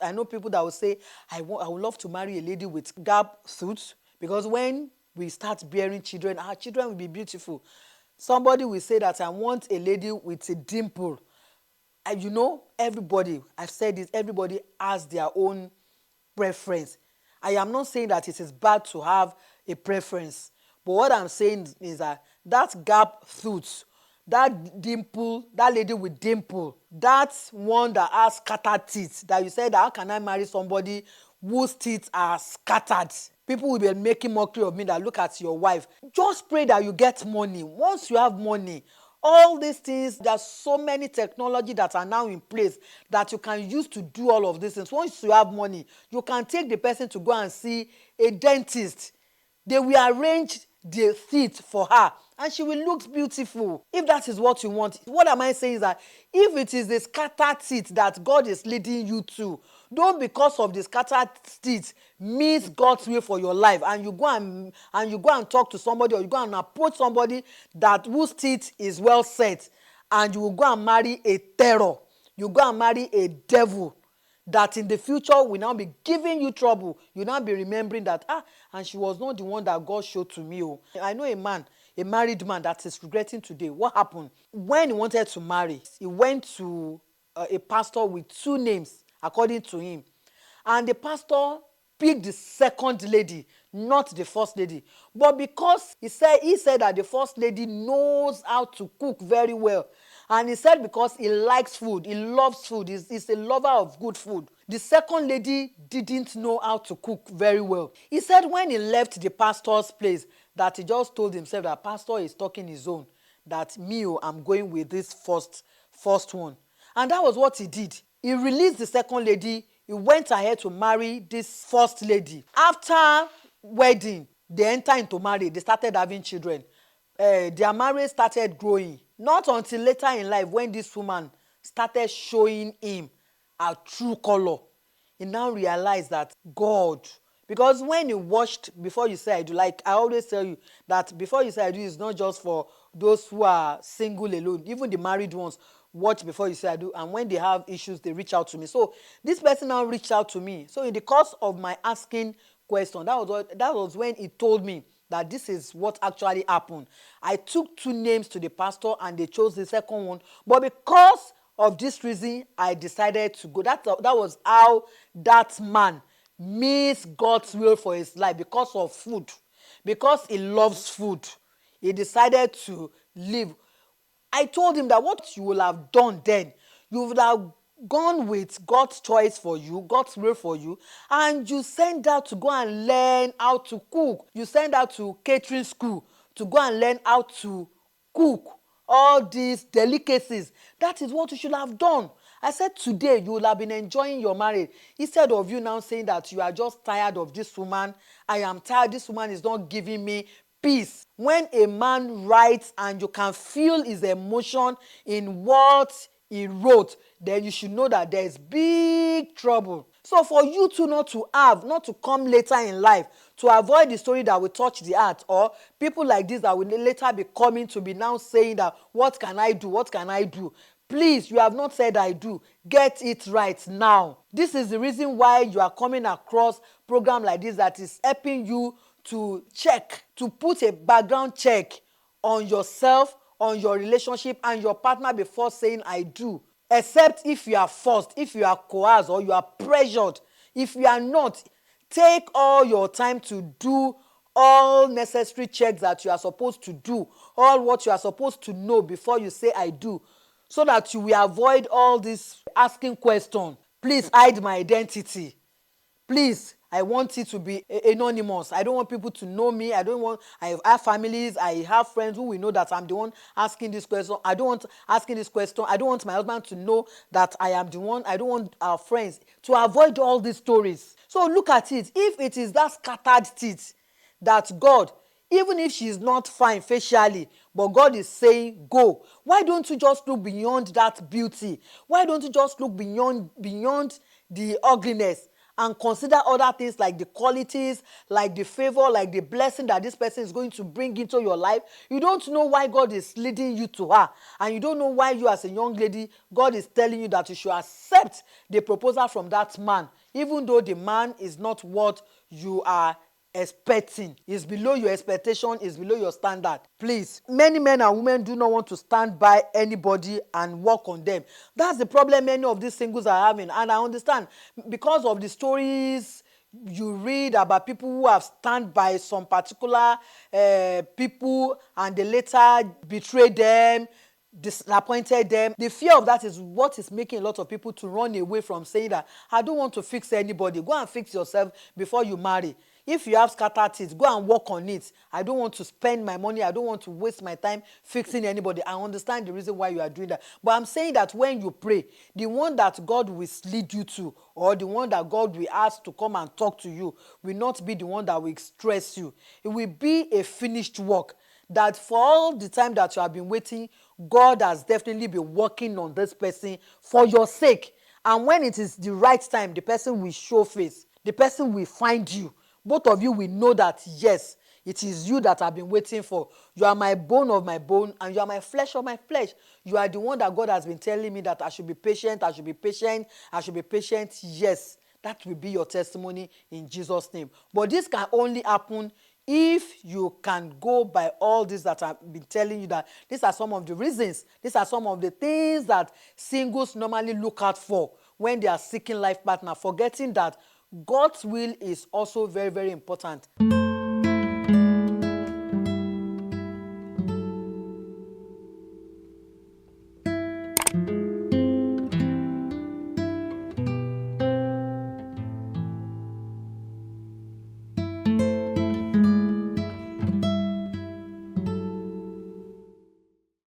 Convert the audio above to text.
I know people that will say, I would love to marry a lady with gap tooth, because when we start bearing children, our children will be beautiful. Somebody will say that I want a lady with a dimple. And everybody, I've said this, everybody has their own preference. I am not saying that it is bad to have a preference, but what I'm saying is that that gap tooth, that dimple, that lady with dimple, that one that has scattered teeth, that you said, how can I marry somebody whose teeth are scattered? People will be making mockery of me that look at your wife. Just pray that you get money. Once you have money, all these things, there's so many technology that are now in place that you can use to do all of these things. Once you have money, you can take the person to go and see a dentist. They will arrange the teeth for her and she will look beautiful, if that is what you want. What am I saying is that if it is the scattered teeth that God is leading you to, don't, because of the scattered teeth, miss God's will for your life, and you go and talk to somebody, or you go and approach somebody that whose teeth is well set, and you will go and marry a terror. You go and marry a devil that in the future will now be giving you trouble. You now be remembering that, and she was not the one that God showed to me. Oh, I know a man, a married man, that is regretting today. What happened? When he wanted to marry, he went to a pastor with two names, according to him. And the pastor picked the second lady, not the first lady. But because he said that the first lady knows how to cook very well. And he said because he likes food, he loves food, he's a lover of good food. The second lady didn't know how to cook very well. He said when he left the pastor's place, that he just told himself that pastor is talking his own, that I'm going with this first one. And that was what he did. He released the second lady. He went ahead to marry this first lady. After wedding, they entered into marriage. They started having children. Their marriage started growing. Not until later in life, when this woman started showing him her true color, he now realized that God, because when you watched Before You Say I Do, like I always tell you, that Before You Say I Do is not just for those who are single alone. Even the married ones watch Before You Say I Do, and when they have issues, they reach out to me. So this person now reached out to me. So in the course of my asking question, that was when he told me that this is what actually happened. I took two names to the pastor and they chose the second one. But because of this reason, I decided to go. That was how that man missed God's will for his life, because of food. Because he loves food, he decided to live. I told him that what you will have done then, you would have gone with God's choice for you, God's will for you, and you send her to go and learn how to cook. You send her to catering school to go and learn how to cook all these delicacies. That is what you should have done. I said today you will have been enjoying your marriage, instead of you now saying that you are just tired of this woman. I am tired. This woman is not giving me peace. When a man writes and you can feel his emotion in what he wrote, then you should know that there is big trouble. So for you to not to come later in life to avoid the story that will touch the heart, or people like this that will later be coming to be now saying that, what can I do? What can I do? Please, you have not said I do. Get it right now. This is the reason why you are coming across program like this, that is helping you to check, to put a background check on yourself, on your relationship and your partner before saying I do. Except if you are forced, if you are coerced, or you are pressured. If you are not, take all your time to do all necessary checks that you are supposed to do, all what you are supposed to know before you say I do, so that you will avoid all this asking question. Please hide my identity. Please, I want it to be anonymous. I don't want people to know me. I have families, I have friends who will know that I'm the one asking this question. I don't want asking this question. I don't want my husband to know that I am the one. I don't want our friends to avoid all these stories. So look at it. If it is that scattered teeth that God, even if she is not fine facially, but God is saying go, why don't you just look beyond that beauty? Why don't you just look beyond the ugliness and consider other things like the qualities, like the favor, like the blessing that this person is going to bring into your life. You don't know why God is leading you to her, and you don't know why you as a young lady, God is telling you that you should accept the proposal from that man, even though the man is not what you are expecting, is below your expectation, is below your standard. Please, many men and women do not want to stand by anybody and work on them. That's the problem many of these singles are having, and I understand because of the stories you read about people who have stand by some particular people and they later betray them, disappointed them. The fear of that is what is making a lot of people to run away from saying that I don't want to fix anybody. Go and fix yourself before you marry. If you have scattered teeth, go and work on it. I don't want to spend my money. I don't want to waste my time fixing anybody. I understand the reason why you are doing that. But I'm saying that when you pray, the one that God will lead you to, or the one that God will ask to come and talk to you, will not be the one that will stress you. It will be a finished work. That for all the time that you have been waiting, God has definitely been working on this person for your sake. And when it is the right time, the person will show face. The person will find you. Both of you will know that, yes, it is you that I've been waiting for. You are my bone of my bone, and you are my flesh of my flesh. You are the one that God has been telling me that I should be patient, I should be patient, I should be patient. Yes, that will be your testimony in Jesus' name. But this can only happen if you can go by all this that I've been telling you, that these are some of the reasons, these are some of the things that singles normally look out for when they are seeking life partner, forgetting that God's will is also very, very important.